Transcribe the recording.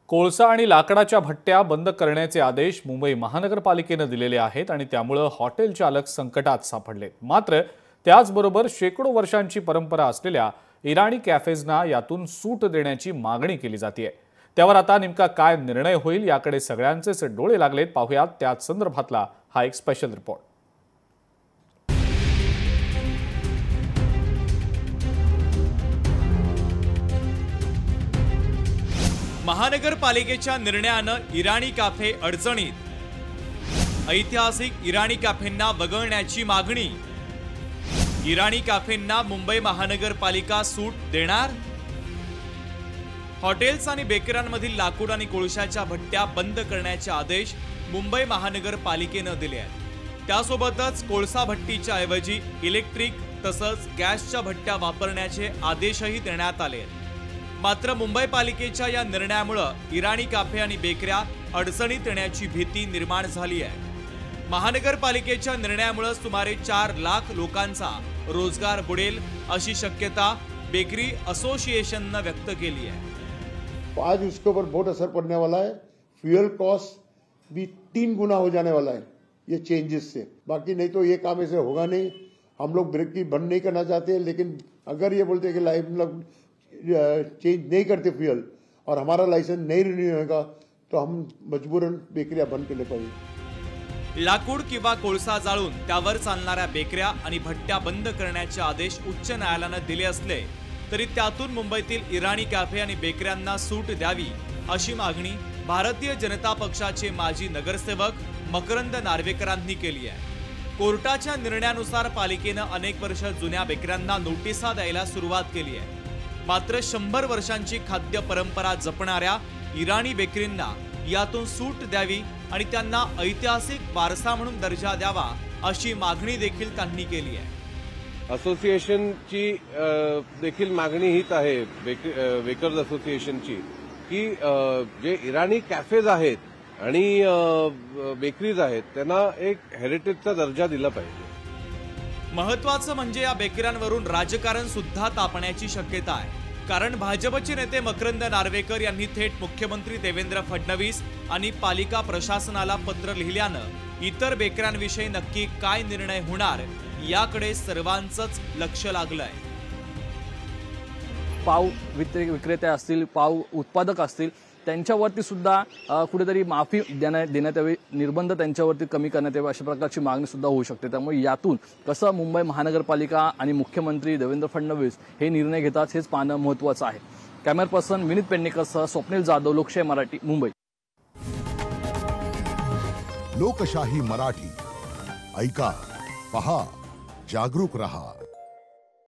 कोळसा आणि लाकडाच्या भट्ट्या बंद करण्याचे आदेश मुंबई महानगरपालिकेने दिलेले आहेत आणि त्यामुळे हॉटेल चालक संकटात सापडले। मात्र त्याचबरोबर शेकडो वर्षांची परंपरा असलेल्या इराणी कॅफेजना यातून सूट देण्याची मागणी केली जाते। त्यावर आता नेमका काय निर्णय होईल याकडे सगळ्यांचेच डोळे लागलेत। पाहूयात त्याच संदर्भातला हा एक स्पेशल रिपोर्ट। महानगरपालिकेच्या निर्णयानं इराणी कॅफे अडचणीत। ऐतिहासिक इराणी कॅफेंना वगळण्याची मागणी। इराणी कॅफेंना मुंबई महानगरपालिका सूट देणार। हॉटेल्स आणि बेकऱ्यांमधील लाकूड आणि कोळशाच्या भट्ट्या बंद करण्याचे आदेश मुंबई महानगरपालिकेने दिले आहेत। त्यासोबतच कोळसा भट्टीच्या ऐवजी इलेक्ट्रिक तसंच गॅसच्या भट्ट्या वापरण्याचे आदेशही देण्यात आले आहेत। मात्र मुंबई पालिकेच्या या निर्णयामुळे इराणी कॅफे आणि बेकऱ्या अडचणीत येण्याची भीती निर्माण झाली आहे। महानगरपालिकेच्या निर्णयामुळे सुमारे 4 लाख लोकांचा रोजगार बुडेल अशी शक्यता बेकरी असोसिएशनने व्यक्त केली है। आज उसके ऊपर बहुत असर पड़ने वाला है। फ्यूल कॉस्ट भी 3 गुना हो जाने वाला है ये चेंजेस से। बाकी नहीं तो ये काम ऐसे होगा नहीं। हम लोग ब्रेक की बंद नहीं करना चाहते, लेकिन अगर ये बोलते कि लाइफ चेंज नहीं करते फ्यूल और हमारा लाइसेंस नहीं रिन्यू होगा तो हम मजबूरन बेकरियां बंद केले पाहिजे। लाकूड किंवा कोळसा जाळून त्यावर चालणाऱ्या बेकऱ्या आणि भट्ट्या बंद करण्याचे आदेश उच्च न्यायालयाने दिले असले तरी त्यातून मुंबईतील इराणी कॅफे आणि बेकऱ्यांना सूट द्यावी अशी मागणी भारतीय जनता पक्षाचे माजी नगरसेवक मकरंद नार्वेकरांनी केली आहे। कोर्टाच्या निर्णयानुसार पालिकेने अनेक वर्ष जुन्या बेकऱ्यांना नोटिसा द्यायला सुरुवात केली आहे। मात्र 100 वर्षांची खाद्य परंपरा जपणाऱ्या इराणी बेकरींना यातून सूट द्यावी आणि त्यांना ऐतिहासिक वारसा म्हणून दर्जा द्यावा अशी मागणी देखील त्यांनी केली आहे। असोसिएशनची देखील मागणी हीच आहे बेकर्स असोसिएशनची की जे इराणी कॅफेज आहेत आणि बेकरीज आहेत त्यांना एक हेरिटेजचा दर्जा दिला पाहिजे। महत्त्वाचं म्हणजे या बेकऱ्यांवरून राजकारण सुद्धा तापण्याची शक्यता आहे। कारण भाजपचे नेते मकरंद नार्वेकर यांनी थेट मुख्यमंत्री देवेंद्र फडणवीस आणि पालिका प्रशासनाला पत्र लिहिल्यानं इतर बेकऱ्यांविषयी नक्की काय निर्णय होणार याकडे सर्वांचंच लक्ष लागलंय। पाव विक्रेते असतील, पाव उत्पादक असतील, त्यांच्यावरती सुद्धा कुठेतरी माफी देण्यात यावी, निर्बंध त्यांच्यावरती कमी करण्यात यावे अशा प्रकारची मागणी सुद्धा होऊ शकते। त्यामुळे यातून कसं मुंबई महानगरपालिका आणि मुख्यमंत्री देवेंद्र फडणवीस हे निर्णय घेतात हेच पाहणं महत्त्वाचं आहे। कॅमेरा पर्सन विनीत पेडणेकरसह स्वप्नील जाधव, लोकशाही मराठी, मुंबई। लोकशाही मराठी ऐका, पहा, जागरूक रहा।